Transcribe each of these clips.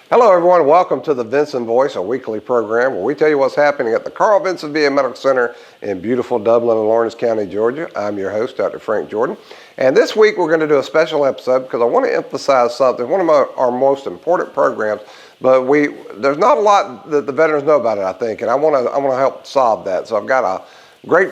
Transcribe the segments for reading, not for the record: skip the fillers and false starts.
Hello everyone, welcome to the Vinson Voice, a weekly program where we tell you what's happening at the Carl Vinson VA Medical Center in beautiful Dublin and Lawrence County, Georgia. I'm your host, Dr. Frank Jordan. And this week we're going to do a special episode because I want to emphasize something, one of our most important programs, but there's not a lot that the veterans know about it, I think, and I want to help solve that. So I've got a great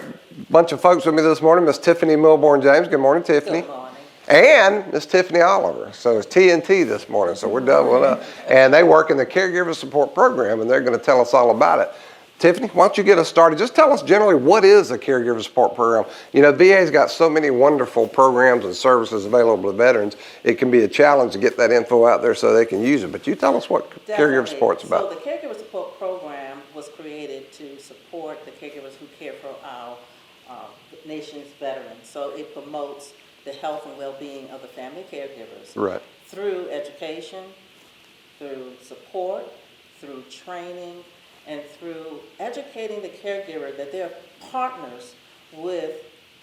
bunch of folks with me this morning. Miss Tiffany Milbourne-James. Good morning, Tiffany. Good morning. And Miss Tiffany Oliver. So it's TNT this morning, so we're doubling up. And they work in the Caregiver Support Program, and they're going to tell us all about it. Tiffany, why don't you get us started? Just tell us generally what is a Caregiver Support Program. You know, VA's got so many wonderful programs and services available to veterans. It can be a challenge to get that info out there so they can use it. But you tell us what Caregiver Support's about. So the Caregiver Support Program was created to support the caregivers who care for our nation's veterans. So it promotes the health and well-being of the family caregivers. Right. Through education, through support, through training, and through educating the caregiver that they're partners with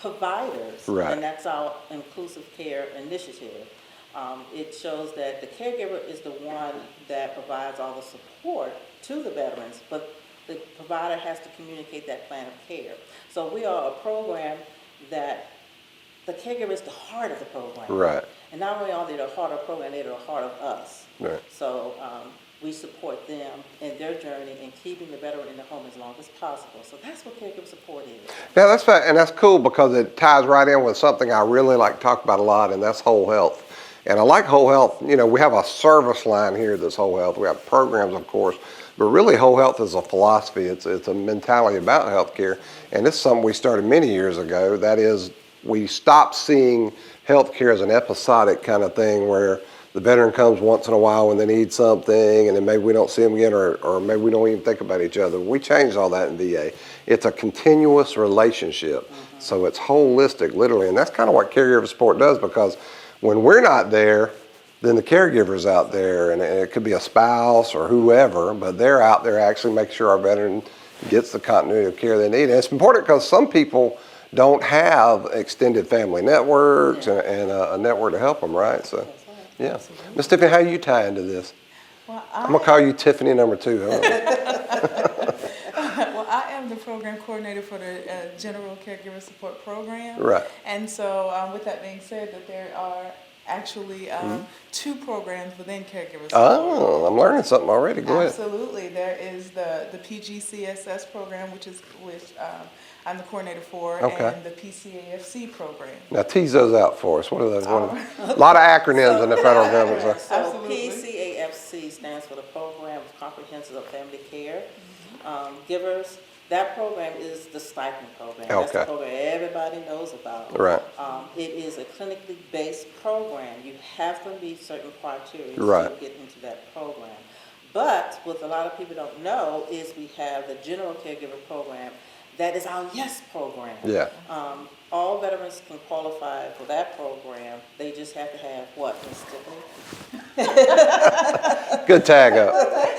providers. Right. And that's our inclusive care initiative. It shows that the caregiver is the one that provides all the support to the veterans, but the provider has to communicate that plan of care. So we are a program that the caregiver is the heart of the program. Right. And not only are they the heart of the program, they're the heart of us. Right. So we support them in their journey in keeping the veteran in the home as long as possible. So that's what caregiver support is. Yeah, that's fine, and that's cool because it ties right in with something I really like to talk about a lot, and that's whole health. And I like whole health. You know, we have a service line here that's whole health. We have programs, of course, but really whole health is a philosophy. It's a mentality about healthcare, and it's something we started many years ago. That is, we stopped seeing healthcare as an episodic kind of thing where the veteran comes once in a while when they need something and then maybe we don't see them again or maybe we don't even think about each other. We changed all that in VA. It's a continuous relationship. Mm-hmm. So it's holistic, literally. And that's kind of what caregiver support does, because when we're not there, then the caregiver's out there, and it could be a spouse or whoever, but they're out there actually making sure our veteran gets the continuity of care they need. And it's important because some people don't have extended family networks and a network to help them, right? So, yeah. Miss Tiffany, how you tie into this? Well, I'm going to call you Tiffany number 2. Well, I am the program coordinator for the General Caregiver Support Program. Right. And so with that being said, that there are actually 2 programs within caregiver support. Oh, I'm learning something already. Go ahead. Absolutely. There is the PGCSS program, which I'm the coordinator for, Okay. and the PCAFC program. Now tease those out for us. What are those? A lot of acronyms in the federal government. So Absolutely. PCAFC stands for the Program of Comprehensive Family Care Givers. That program is the stipend program. That's the program everybody knows about. Right. It is a clinically based program. You have to meet certain criteria Right. to get into that program. But what a lot of people don't know is we have the General Caregiver Program. That is our YES program. Yeah. All veterans can qualify for that program. They just have to have what, Ms. Tiffany? Good tag up.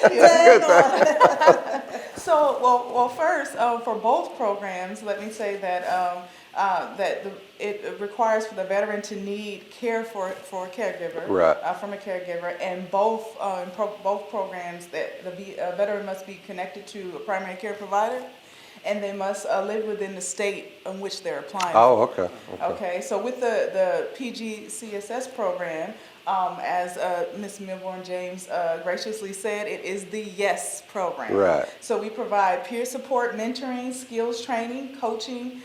Good tag. So, well, first, for both programs, let me say that it requires for the veteran to need care for a caregiver, right. From a caregiver, and both programs that the veteran must be connected to a primary care provider, and they must live within the state in which they're applying. Oh, okay. Okay, so with the PGCSS program, as Ms. Milbourne-James graciously said, it is the YES program. Right. So we provide peer support, mentoring, skills training, coaching,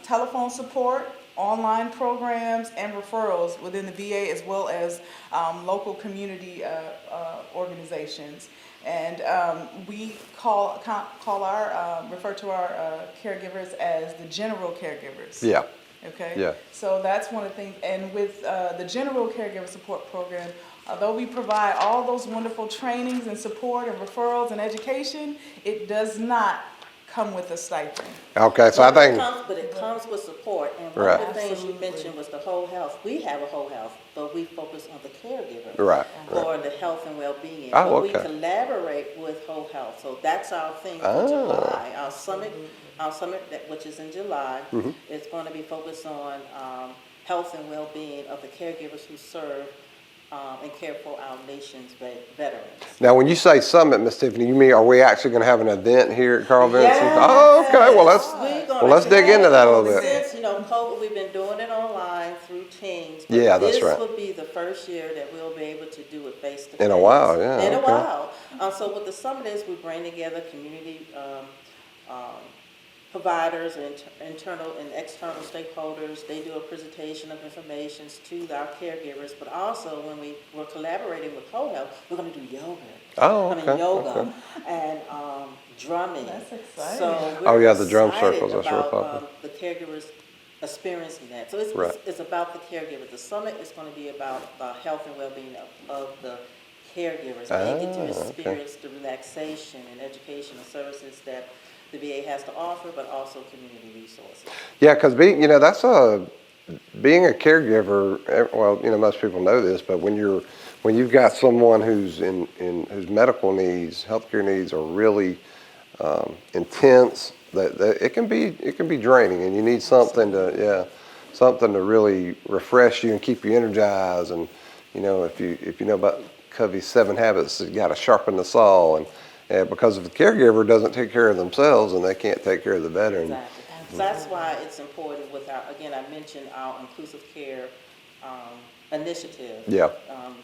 telephone support, online programs, and referrals within the VA, as well as local community organizations. And we refer to our caregivers as the general caregivers. Yeah. Okay. Yeah. So that's one of the things. And with the General Caregiver Support Program, although we provide all those wonderful trainings and support and referrals and education, it does not come with a stipend. Okay, so I think. But it comes with support. And one Right. of the things you mentioned was the whole health. We have a whole health, but we focus on the caregiver. Right. For the health and well-being. Oh, But we okay. collaborate with whole health. So that's our thing for Oh. July. Our summit, which is in July, is going to be focused on health and well-being of the caregivers who serve and care for our nation's veterans. Now, when you say summit, Miss Tiffany, you mean are we actually going to have an event here at Carl Vinson? Yes. Oh, okay. Well, We're gonna let's dig into that a little bit. Since, COVID, we've been doing it online through Teams. But Yeah, that's right. This will be the first year that we'll be able to do it face to face. In a while, yeah. In a okay. while. So what the summit is, we bring together community providers and internal and external stakeholders. They do a presentation of information to our caregivers, but also when we're collaborating with CoHealth, we're going to do yoga. Oh, okay. Yoga okay. and drumming. That's exciting. So Oh, we're yeah, the drum excited circles, that's real about, popular. the caregivers experiencing that. So Right. it's about the caregivers. The summit is going to be about the health and well-being of the caregivers. They get to experience the relaxation and educational services that the VA has to offer, but also community resources. Yeah, because being a caregiver. Well, most people know this, but when you've got someone who's whose medical needs, healthcare needs are really intense, that it can be draining, and you need something to really refresh you and keep you energized. And if you know about Covey's 7 habits, you got to sharpen the saw, and because if the caregiver doesn't take care of themselves, and they can't take care of the veteran. Exactly. So that's why it's important again, I mentioned our inclusive care initiative. Yeah.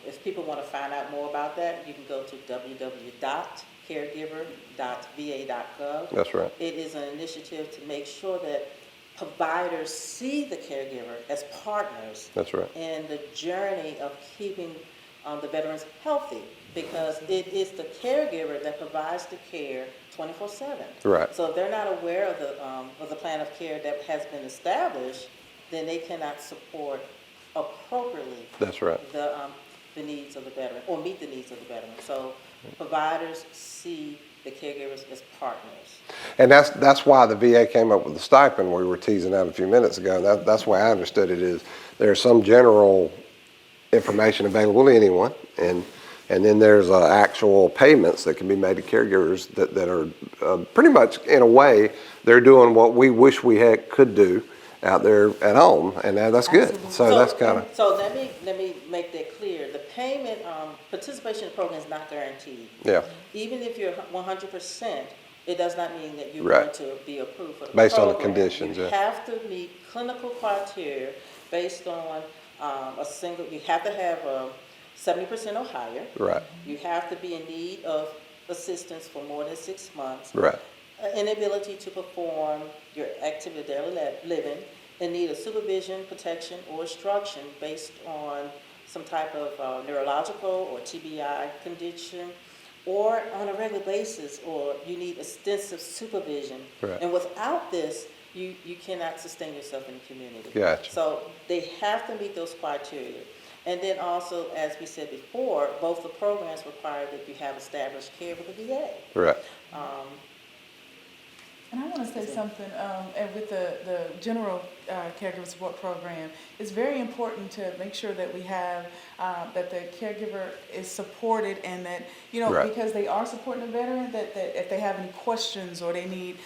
If people want to find out more about that, you can go to www.caregiver.va.gov. That's right. It is an initiative to make sure that providers see the caregiver as partners. That's right. In the journey of keeping the veterans healthy, because it is the caregiver that provides the care 24/7. Right. So if they're not aware of the plan of care that has been established, then they cannot support appropriately. That's right. The needs of the veteran, or meet the needs of the veteran. So providers see the caregivers as partners. And that's why the VA came up with the stipend we were teasing out a few minutes ago. That's why I understood it is there's some general information available to anyone, and then there's actual payments that can be made to caregivers that are pretty much, in a way, they're doing what we wish we could do out there at home, and that's good. Absolutely. So that's kind of. So let me make that clear. The payment participation in the program is not guaranteed. Yeah. Even if you're 100%, it does not mean that you're Right. going to be approved for the Based on the program. conditions, You yeah. have to meet clinical criteria based on you have to have 70% or higher. Right. You have to be in need of assistance for more than 6 months. Right. Inability to perform your activity of daily living, and need of supervision, protection, or instruction based on some type of neurological or TBI condition, or on a regular basis, or you need extensive supervision. Right. And without this, you cannot sustain yourself in the community. Gotcha. So they have to meet those criteria. And then also, as we said before, both the programs require that you have established care with the VA. Right. And I want to say something, and with the general caregiver support program, it's very important to make sure that we have, that the caregiver is supported, and that, Right. because they are supporting the veteran, that if they have any questions or they need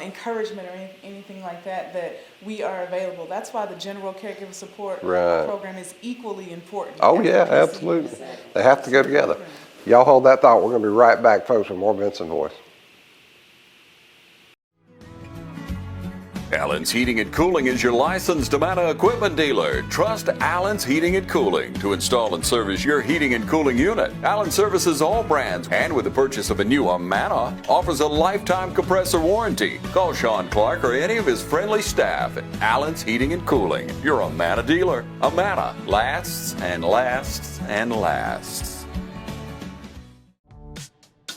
encouragement or anything like that, that we are available. That's why the general caregiver support Right. program is equally important. Oh, as yeah, the PCP. absolutely. They have to go together. Y'all hold that thought. We're going to be right back, folks, with more Vinson Voice. Allen's Heating and Cooling is your licensed Amana equipment dealer. Trust Allen's Heating and Cooling to install and service your heating and cooling unit. Allen services all brands, and with the purchase of a new Amana, offers a lifetime compressor warranty. Call Sean Clark or any of his friendly staff at Allen's Heating and Cooling, your Amana dealer. Amana lasts and lasts and lasts.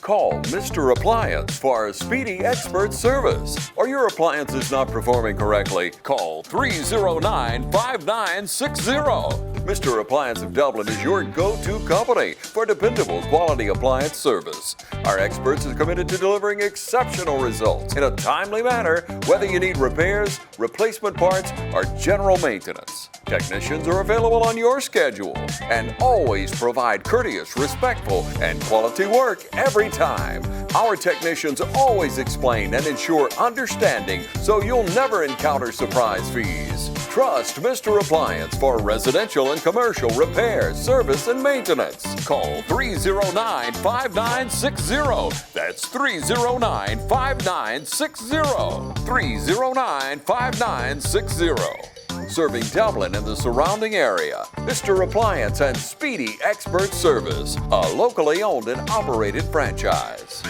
Call Mr. Appliance for a speedy expert service. Or your appliance is not performing correctly, call 309-5960. Mr. Appliance of Dublin is your go-to company for dependable quality appliance service. Our experts are committed to delivering exceptional results in a timely manner, whether you need repairs, replacement parts, or general maintenance. Technicians are available on your schedule and always provide courteous, respectful, and quality work every time. Our technicians always explain and ensure understanding, so you'll never encounter surprise fees. Trust Mr. Appliance for residential and commercial repair, service, and maintenance. Call 309-5960. That's 309-5960. 309-5960. Serving Dublin and the surrounding area. Mr. Appliance and Speedy Expert Service, a locally owned and operated franchise.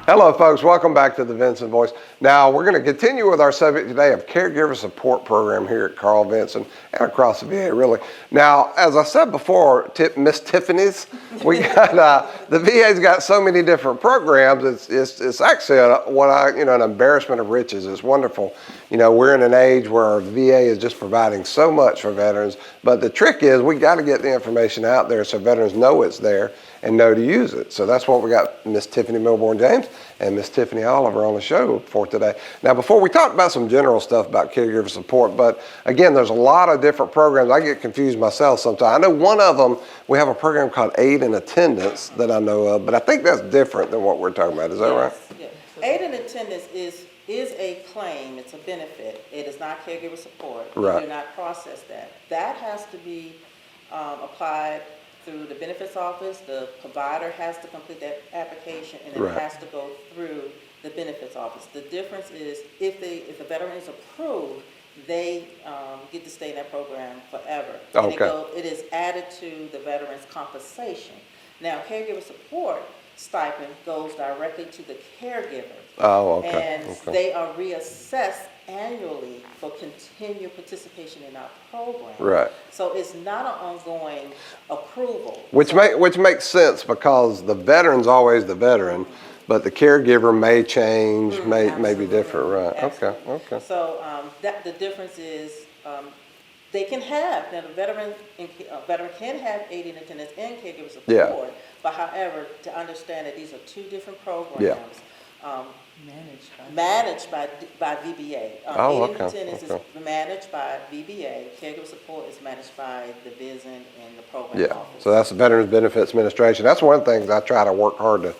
Hello folks, welcome back to the Vinson Voice. Now we're going to continue with our subject today of caregiver support program here at Carl Vinson and across the VA really. Now, as I said before, Miss Tiffany's, we got, the VA's got so many different programs, it's actually an embarrassment of riches. It's wonderful. You know, we're in an age where our VA is just providing so much for veterans, but the trick is we got to get the information out there so veterans know it's there and know to use it. So that's what we got Miss Tiffany Milbourne-James and Miss Tiffany Oliver on the show for today. Now, before we talk about some general stuff about caregiver support, but again, there's a lot of different programs. I get confused myself sometimes. I know one of them, we have a program called Aid in Attendance that I know of, but I think that's different than what we're talking about. Is that right? Yes. Aid in Attendance is a claim, it's a benefit. It is not caregiver support. Right. We do not process that. That has to be applied through the benefits office. The provider has to complete that application, and it has to go through the benefits office. The difference is if a veteran is approved, they get to stay in that program forever. And it is added to the veteran's compensation. Now, caregiver support stipend goes directly to the caregiver. And they are reassessed annually for continued participation in our program. Right. So it's not an ongoing approval. Which makes sense because the veteran's always the veteran, but the caregiver may change, may be different. Right. Absolutely. Okay. So the difference is they can have, now a veteran can have aid in attendance and caregiver support, but however, to understand that these are two different programs. Managed by VBA. Aid in Attendance is managed by VBA. Caregiver support is managed by the Vinson and the program office. So that's the Veterans Benefits Administration. That's one of the things I try to work hard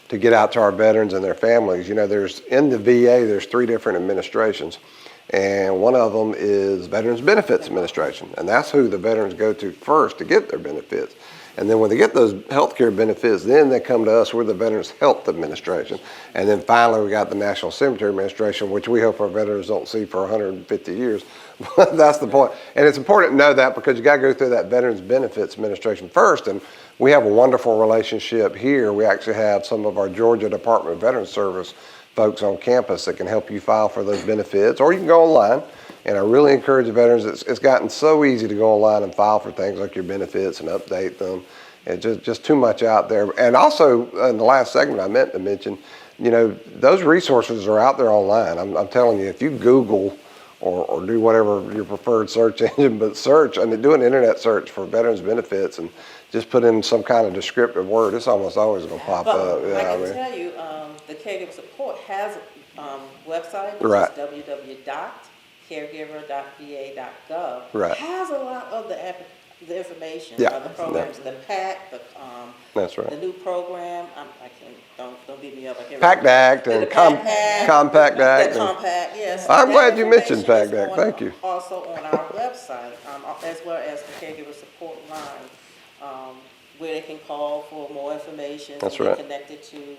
to get out to our veterans and their families. You know, in the VA, there's 3 different administrations. And one of them is Veterans Benefits Administration. And that's who the veterans go to first to get their benefits. And then when they get those health care benefits, then they come to us. We're the Veterans Health Administration. And then finally, we got the National Cemetery Administration, which we hope our veterans don't see for 150 years. But that's the point. And it's important to know that because you got to go through that Veterans Benefits Administration first. And we have a wonderful relationship here. We actually have some of our Georgia Department of Veterans Service folks on campus that can help you file for those benefits, or you can go online. And I really encourage the veterans, it's gotten so easy to go online and file for things like your benefits and update them. It's just too much out there. And also, in the last segment, I meant to mention, you know, those resources are out there online. I'm telling you, if you Google or do whatever your preferred search engine, but search, and do an internet search for veterans benefits and just put in some kind of descriptive word, it's almost always going to pop up. I can tell you, the caregiver support has a website, which is www.caregiver.va.gov. Right. Has a lot of the information, the programs, the PAC, that's right. the new program. Don't beat me up. PACT Act and Compact Act. The Compact, yes. I'm glad you mentioned PACT Act. Thank you. Also on our website, as well as the caregiver support line, where they can call for more information. That's and right. Get connected to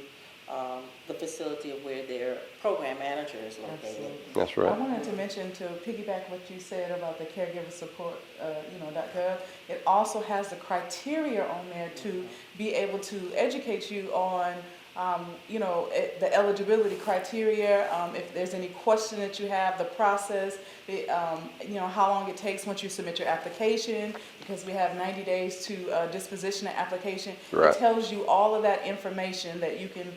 the facility of where their program manager is located. Absolutely. That's right. I wanted to mention, to piggyback what you said about the caregiver support, .gov, it also has the criteria on there to be able to educate you on the eligibility criteria, if there's any question that you have, the process, how long it takes once you submit your application, because we have 90 days to disposition an application. Right. It tells you all of that information that you can,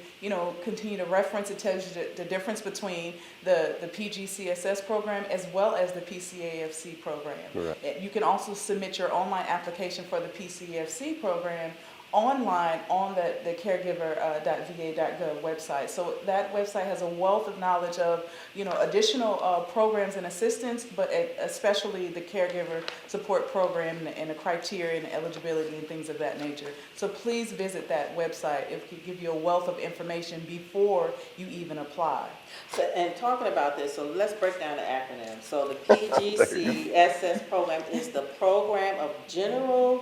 continue to reference. It tells you the difference between the PGCSS program as well as the PCAFC program. Right. You can also submit your online application for the PCAFC program online on the caregiver.va.gov website. So that website has a wealth of knowledge of, additional programs and assistance, but especially the caregiver support program and the criteria and eligibility and things of that nature. So please visit that website. It can give you a wealth of information before you even apply. So, and talking about this, so let's break down the acronym. So the PGCSS program is the Program of General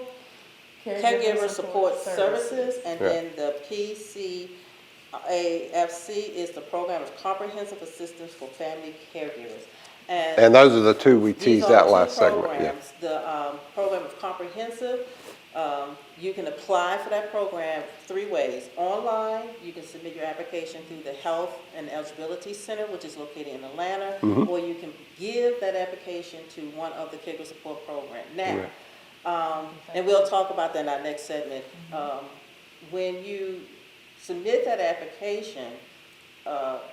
Caregiver Support Services, and then the PCAFC is the Program of Comprehensive Assistance for Family Caregivers. And those are the two we teased out last segment. Yeah. The Program of Comprehensive, you can apply for that program 3 ways. Online, you can submit your application through the Health and Eligibility Center, which is located in Atlanta, or you can give that application to one of the caregiver support programs. Now, and we'll talk about that in our next segment. When you submit that application,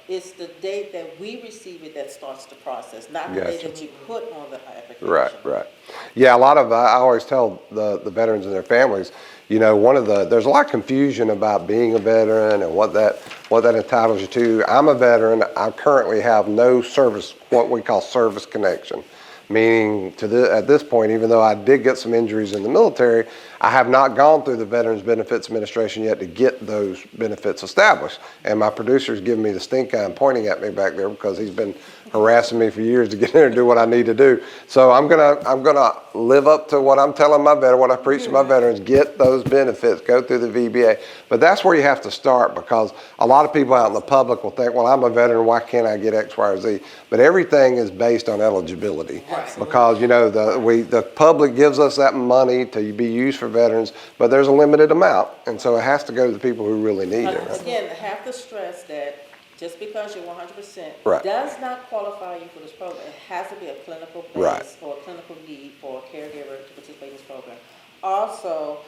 it's the date that we receive it that starts the process, not the date that you put on the application. Right. Yeah, a lot of, I always tell the veterans and their families, there's a lot of confusion about being a veteran and what that entitles you to. I'm a veteran. I currently have no service, what we call service connection. Meaning at this point, even though I did get some injuries in the military, I have not gone through the Veterans Benefits Administration yet to get those benefits established. And my producer's giving me the stink eye and pointing at me back there because he's been harassing me for years to get in there and do what I need to do. So I'm gonna live up to what I'm telling my veterans, what I preach to my veterans, get those benefits, go through the VBA. But that's where you have to start, because a lot of people out in the public will think, well, I'm a veteran, why can't I get X, Y, or Z? But everything is based on eligibility. Because the public gives us that money to be used for veterans, but there's a limited amount, and so it has to go to the people who really need it. Again, I have to stress that just because you're 100% does not qualify you for this program. It has to be a clinical base or a clinical need for a caregiver to participate in this program. Also,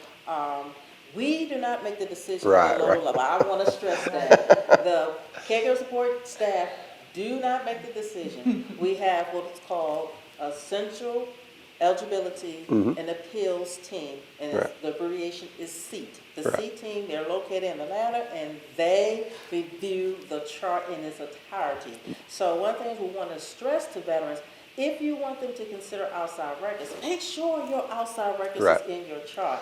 we do not make the decision at the local level. I want to stress that. The caregiver support staff do not make the decision. We have what's called a central eligibility and appeals team, and the abbreviation is SEAT. The SEAT team, they're located in Atlanta, and they review the chart in its entirety. So one thing we want to stress to veterans, if you want them to consider outside records, make sure your outside records is in your chart.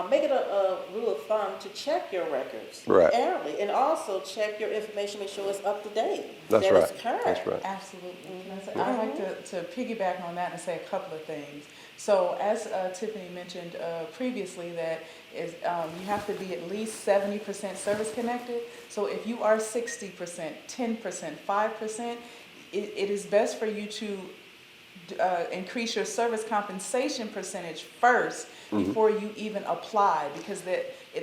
Make it a rule of thumb to check your records annually, and also check your information, make sure it's up to date. That's that right. It's current. That's right. Absolutely. I'd like to piggyback on that and say a couple of things. So as Tiffany mentioned previously, that is you have to be at least 70% service connected. So if you are 60%, 10%, 5%, it is best for you to increase your service compensation percentage first before you even apply, because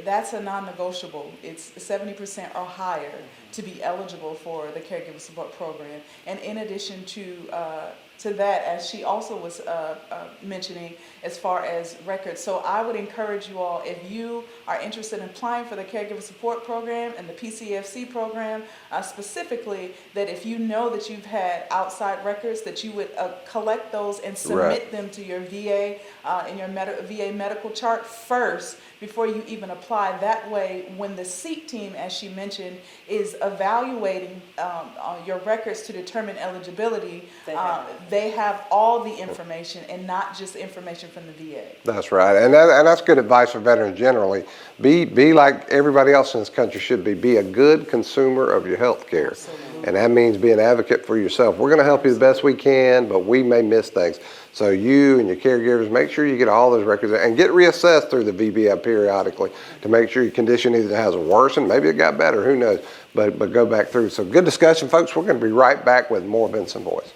that's a non-negotiable. It's 70% or higher to be eligible for the caregiver support program. And in addition to that, as she also was mentioning, as far as records. So I would encourage you all, if you are interested in applying for the caregiver support program and the PCFC program, specifically, that if you know that you've had outside records, that you would collect those and submit them to your VA in your VA medical chart first before you even apply. That way, when the SEAT team, as she mentioned, is evaluating your records to determine eligibility, they have all the information and not just information from the VA. That's right, and that's good advice for veterans generally. Be like everybody else in this country should be. Be a good consumer of your health care. And that means be an advocate for yourself. We're going to help you the best we can, but we may miss things. So you and your caregivers, make sure you get all those records and get reassessed through the VBI periodically to make sure your condition either has worsened, maybe it got better, who knows, but go back through. So good discussion, folks. We're going to be right back with more Vinson Voice.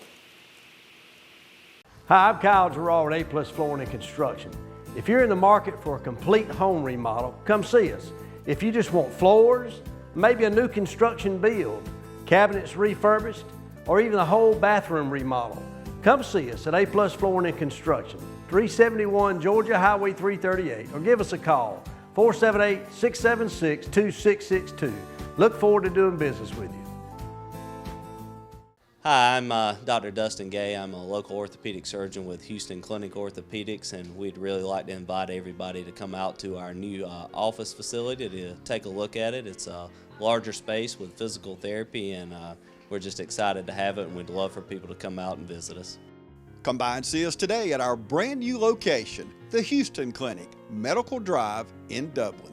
Hi, I'm Kyle Gerard with A+ Flooring and Construction. If you're in the market for a complete home remodel, come see us. If you just want floors, maybe a new construction build, cabinets refurbished, or even a whole bathroom remodel, come see us at A+ Flooring and Construction, 371 Georgia Highway 338, or give us a call, 478-676-2662. Look forward to doing business with you. Hi, I'm Dr. Dustin Gay. I'm a local orthopedic surgeon with Houston Clinic Orthopedics, and we'd really like to invite everybody to come out to our new office facility to take a look at it. It's a larger space with physical therapy, and we're just excited to have it, and we'd love for people to come out and visit us. Come by and see us today at our brand new location, the Houston Clinic, Medical Drive in Dublin.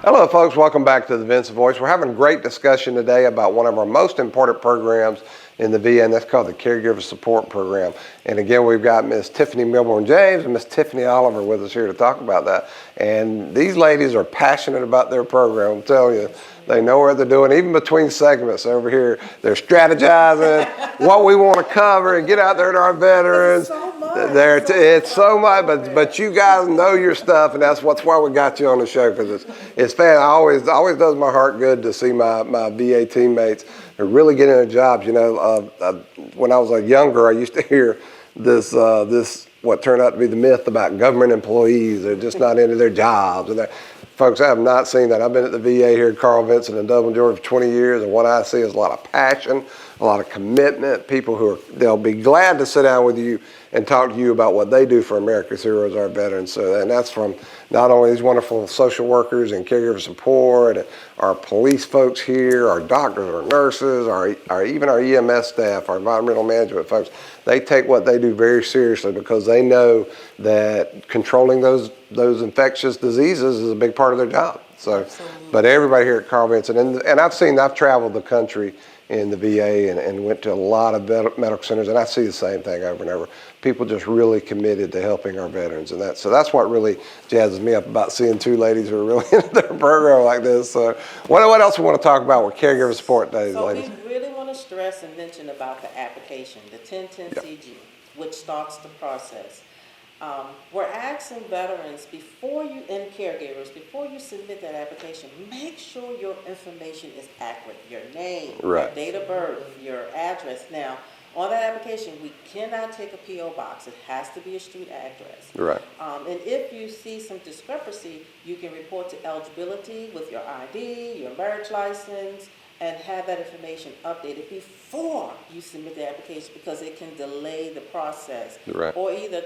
Hello folks, welcome back to the Vinson Voice. We're having a great discussion today about one of our most important programs in the VA, and that's called the Caregiver Support Program. And again, we've got Miss Tiffany Milbourne-James and Miss Tiffany Oliver with us here to talk about that. And these ladies are passionate about their program. I'm telling you, they know what they're doing. Even between segments over here, they're strategizing what we want to cover and get out there to our veterans. It's so much, but you guys know your stuff, and that's why we got you on the show, because it's fan. Always does my heart good to see my VA teammates are really getting their jobs. You know, when I was younger, I used to hear this what turned out to be the myth about government employees. They're just not into their jobs. And folks, I have not seen that. I've been at the VA here at Carl Vinson in Dublin, Georgia for 20 years, and what I see is a lot of passion, a lot of commitment, people they'll be glad to sit down with you and talk to you about what they do for America's heroes, our veterans. So, and that's from not only these wonderful social workers and caregiver support, and our police folks here, our doctors, our nurses, even our EMS staff, our environmental management folks. They take what they do very seriously because they know that controlling those infectious diseases is a big part of their job. So, absolutely. But everybody here at Carl Vinson, and I've traveled the country in the VA and went to a lot of medical centers, and I see the same thing over and over. People just really committed to helping our veterans, and that's what really jazzes me up about seeing two ladies who are really into their program like this. So, what else we want to talk about with caregiver support days, ladies? We really want to stress and mention about the application, the 1010CG, which starts the process. We're asking veterans and caregivers, before you submit that application, make sure your information is accurate. Your name, your date of birth, your address. Now, on that application, we cannot take a P.O. box. It has to be a street address. Right. And if you see some discrepancy, you can report to eligibility with your ID, your marriage license, and have that information updated before you submit the application, because it can delay the process, or either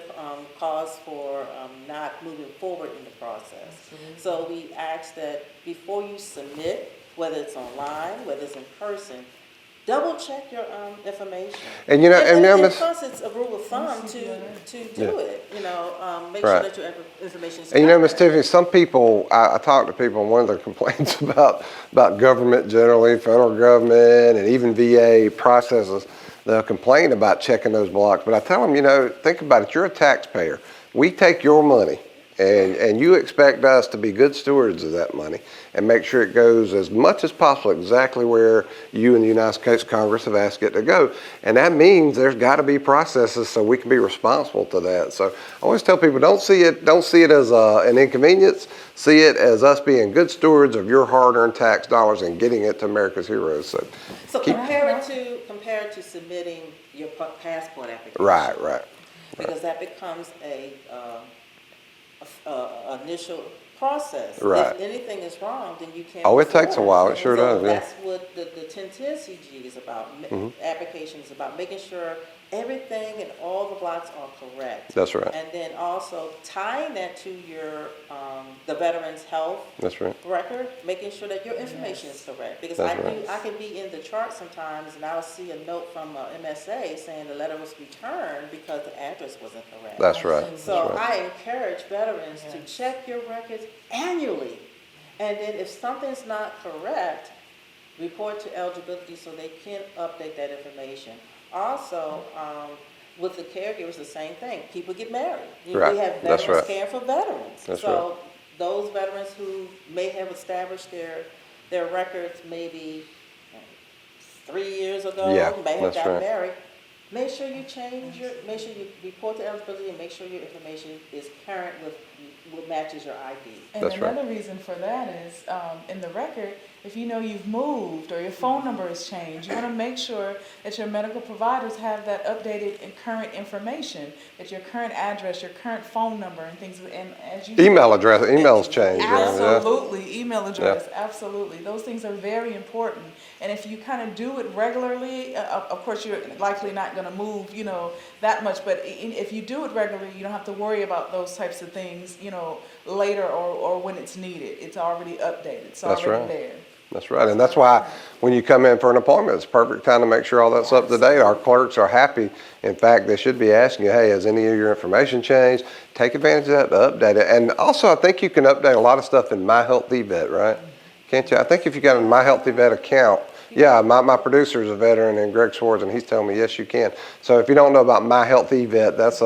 cause for not moving forward in the process. Absolutely. So we ask that before you submit, whether it's online, whether it's in person, double check your information. And plus it's a rule of thumb to do it. Make sure that your information is. And Miss Tiffany, some people, I talk to people, and one of their complaints about government generally, federal government, and even VA processes, they'll complain about checking those blocks. But I tell them, think about it. You're a taxpayer. We take your money. And you expect us to be good stewards of that money and make sure it goes as much as possible exactly where you and the United States Congress have asked it to go. And that means there's got to be processes so we can be responsible to that. So I always tell people, don't see it as an inconvenience. See it as us being good stewards of your hard-earned tax dollars and getting it to America's heroes. So compare it to submitting your passport application. Right. Because that becomes a initial process. Right. If anything is wrong, then you can't. Oh, it takes a while. It sure does. Yeah. That's what the 1010CG is about. Application is about making sure everything and all the blocks are correct. That's right. And then also tying that to your the veteran's health. That's right. Record, making sure that your information is correct. Because I can be in the chart sometimes, and I'll see a note from MSA saying the letter was returned because the address wasn't correct. That's right. So I encourage veterans to check your records annually, and then if something's not correct, report to eligibility so they can update that information. Also, with the caregivers, the same thing. People get married. We have veterans caring for veterans. So those veterans who may have established their records maybe 3 years ago, may have gotten married. Make sure you report to eligibility and make sure your information is current with what matches your ID. And another reason for that is in the record, if you know you've moved or your phone number has changed, you want to make sure that your medical providers have that updated and current information, that your current address, your current phone number and things, and as you Email address, emails change. Yeah. Absolutely, email address, absolutely. Those things are very important. And if you kind of do it regularly, of course you're likely not going to move, that much, but if you do it regularly, you don't have to worry about those types of things, later or when it's needed. It's already updated. It's That's already right. there. That's right, and that's why when you come in for an appointment, it's perfect time to make sure all that's up to date. Our clerks are happy. In fact, they should be asking you, hey, has any of your information changed? Take advantage of that to update it. And also, I think you can update a lot of stuff in My Health eVet, right? Can't you? I think if you got a My Health eVet account, yeah, my producer is a veteran, and Greg Swartz, and he's telling me, yes, you can. So if you don't know about My Health eVet, that's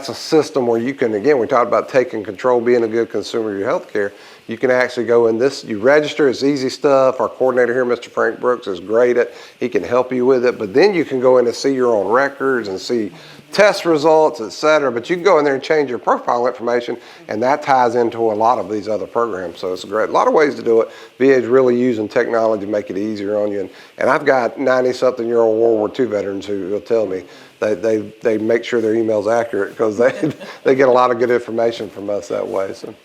a system where you can, again, we talked about taking control, being a good consumer of your health care. You can actually go in this, you register, it's easy stuff. Our coordinator here, Mr. Frank Brooks, is great at, he can help you with it, but then you can go in and see your own records and see test results, et cetera. But you can go in there and change your profile information, and that ties into a lot of these other programs. So it's great. A lot of ways to do it. VA is really using technology to make it easier on you. And I've got 90-something-year-old World War II veterans who will tell me they make sure their email's accurate because they get a lot of good information from us that way. So.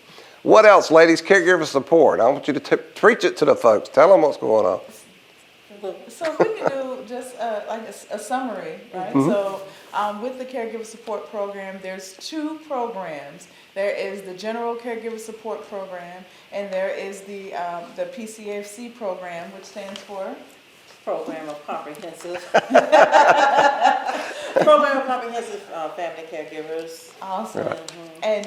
What else, ladies? Caregiver support. I want you to preach it to the folks. Tell them what's going on. So we can do just like a summary, right? Mm-hmm. So with the caregiver support program, there's 2 programs. There is the general caregiver support program, and there is the PCFC program, which stands for Program of Comprehensive Family Caregivers. Awesome. Mm-hmm. And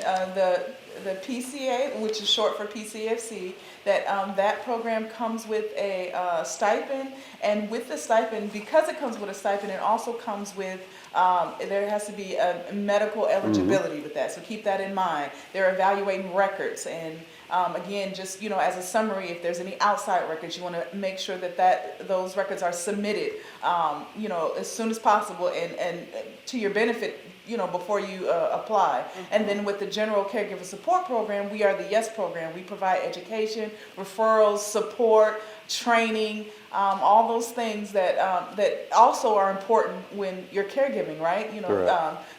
the PCA, which is short for PCFC, that program comes with a stipend, and with the stipend, because it comes with a stipend, it also comes with there has to be a medical eligibility with that. So keep that in mind. They're evaluating records, and again, just as a summary, if there's any outside records, you want to make sure that those records are submitted, as soon as possible, and to your benefit, before you apply. And then with the general caregiver support program, we are the YES program. We provide education, referrals, support, training, all those things that also are important when you're caregiving, right?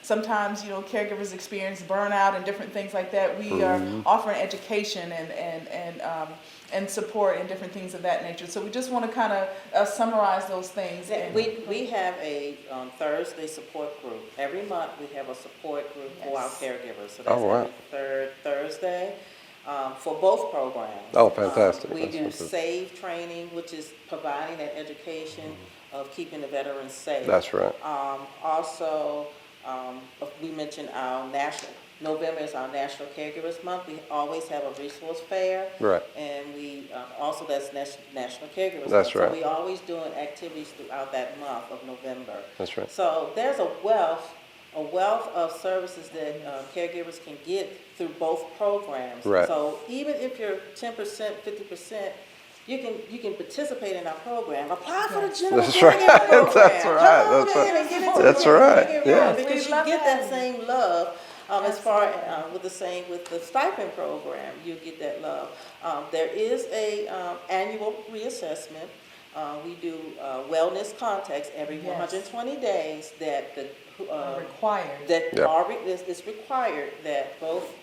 Sometimes caregivers experience burnout and different things like that. We are offering education and support and different things of that nature. So we just want to kind of summarize those things. We have a Thursday support group. Every month we have a support group for our caregivers. So that's every third Thursday for both programs. Oh, fantastic. We do SAVE training, which is providing that education of keeping the veterans safe. That's right. Also, we mentioned our November is our National Caregivers Month. We always have a resource fair. Right. And we also, that's National Caregivers Month. That's right. So we always doing activities throughout that month of November. That's right. So there's a wealth of services that caregivers can get through both programs. Right. So even if you're 10%, 50%, you can participate in our program. Apply for the general That's right. caregiver program. That's right. Come on That's in right. and get into That's the right. caregiver Yeah. program because you get that same love. As far with the stipend program, you get that love. There is a annual reassessment. We do wellness contacts every 120 days that required. It's required that both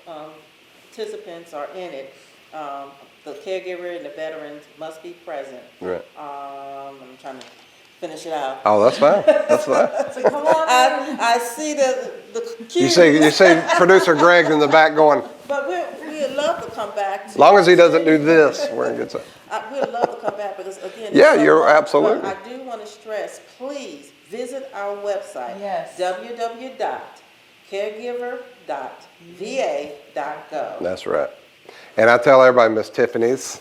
participants are in it. The caregiver and the veterans must be present. Right. I'm trying to finish it out. Oh, that's fine. That's fine. So come on in. I see the cue. You see producer Greg in the back going, But we'd love to come back. as long as he doesn't do this, we're in good time. We'd love to come back because again. Yeah, it's so you're much, absolutely. but I do want to stress, please visit our website. Yes. www.caregiver.va.gov. That's right. And I tell everybody, Miss Tiffany's,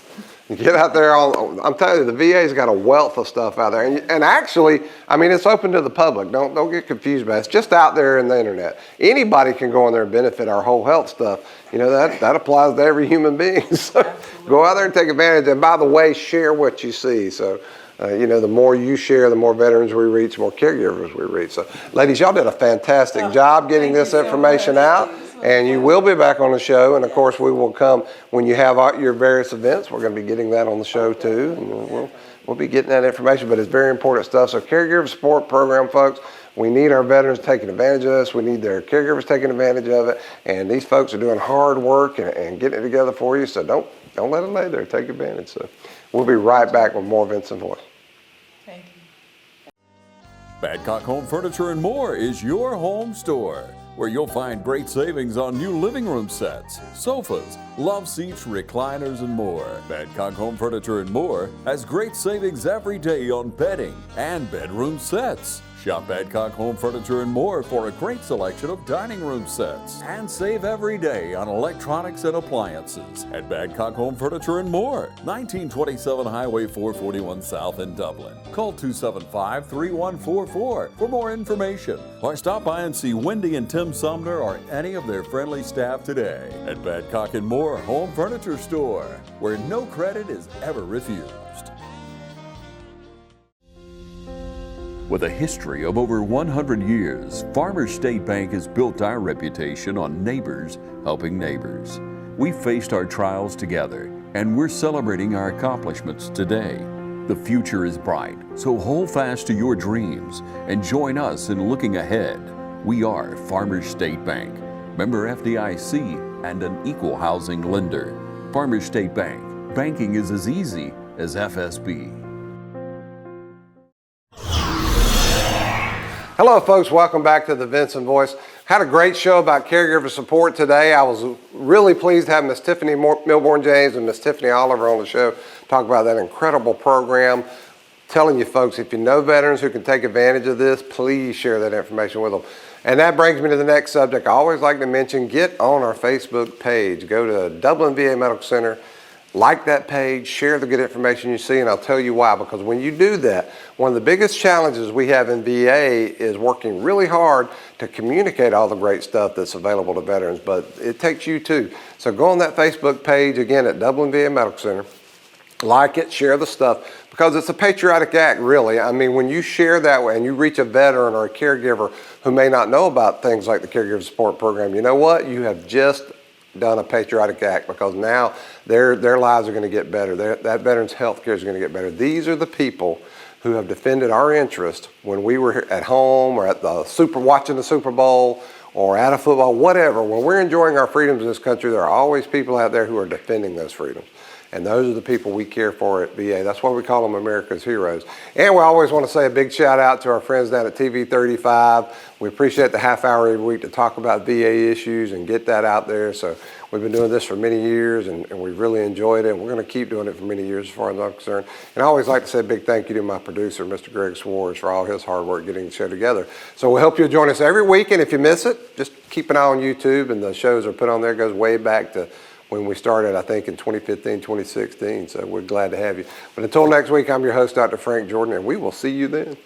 get out there. I'm telling you, the VA's got a wealth of stuff out there. And actually, I mean, it's open to the public. Don't get confused by it. It's just out there in the internet. Anybody can go on there and benefit our whole health stuff. That applies to every human being. So go out there and take advantage. And by the way, share what you see. So, the more you share, the more veterans we reach, the more caregivers we reach. So, ladies, y'all did a fantastic job getting this information out. And you will be back on the show, and of course we will come when you have your various events. We're going to be getting that on the show too, and we'll be getting that information. But it's very important stuff. So caregiver support program, folks. We need our veterans taking advantage of us. We need their caregivers taking advantage of it. And these folks are doing hard work and getting it together for you. So don't let them lay there. Take advantage. So we'll be right back with more Vinson Voice. Thank you. Badcock Home Furniture and More is your home store, where you'll find great savings on new living room sets, sofas, love seats, recliners, and more. Badcock Home Furniture and More has great savings every day on bedding and bedroom sets. Shop Badcock Home Furniture and More for a great selection of dining room sets. And save every day on electronics and appliances at Badcock Home Furniture and More, 1927 Highway 441 South in Dublin. Call 275-3144 for more information, or stop by and see Wendy and Tim Sumner or any of their friendly staff today at Badcock and More Home Furniture Store, where no credit is ever refused. With a history of over 100 years, Farmers State Bank has built our reputation on neighbors helping neighbors. We've faced our trials together, and we're celebrating our accomplishments today. The future is bright, so hold fast to your dreams and join us in looking ahead. We are Farmers State Bank, member FDIC, and an equal housing lender. Farmers State Bank, banking is as easy as FSB. Hello folks, welcome back to the Vinson Voice. Had a great show about caregiver support today. I was really pleased to have Miss Tiffany Milbourne-James and Miss Tiffany Oliver on the show talk about that incredible program. Telling you folks, if you know veterans who can take advantage of this, please share that information with them. And that brings me to the next subject. I always like to mention, get on our Facebook page. Go to Dublin VA Medical Center. Like that page, share the good information you see, and I'll tell you why. Because when you do that, one of the biggest challenges we have in VA is working really hard to communicate all the great stuff that's available to veterans, but it takes you too. So go on that Facebook page, again, at Dublin VA Medical Center. Like it, share the stuff, because it's a patriotic act, really. I mean, when you share that way and you reach a veteran or a caregiver who may not know about things like the Caregiver Support Program, you know what? You have just done a patriotic act, because now their lives are going to get better. That veteran's health care is going to get better. These are the people who have defended our interest when we were at home or at the watching the Super Bowl or at a football, whatever. When we're enjoying our freedoms in this country, there are always people out there who are defending those freedoms. And those are the people we care for at VA. That's why we call them America's heroes. And we always want to say a big shout out to our friends down at TV 35. We appreciate the half hour every week to talk about VA issues and get that out there. So we've been doing this for many years, and we've really enjoyed it. And we're going to keep doing it for many years as far as I'm concerned. And I always like to say a big thank you to my producer, Mr. Greg Swartz, for all his hard work getting the show together. So we hope you'll join us every week. And if you miss it, just keep an eye on YouTube, and the shows are put on there. It goes way back to when we started, I think, in 2015, 2016. So we're glad to have you. But until next week, I'm your host, Dr. Frank Jordan, and we will see you then.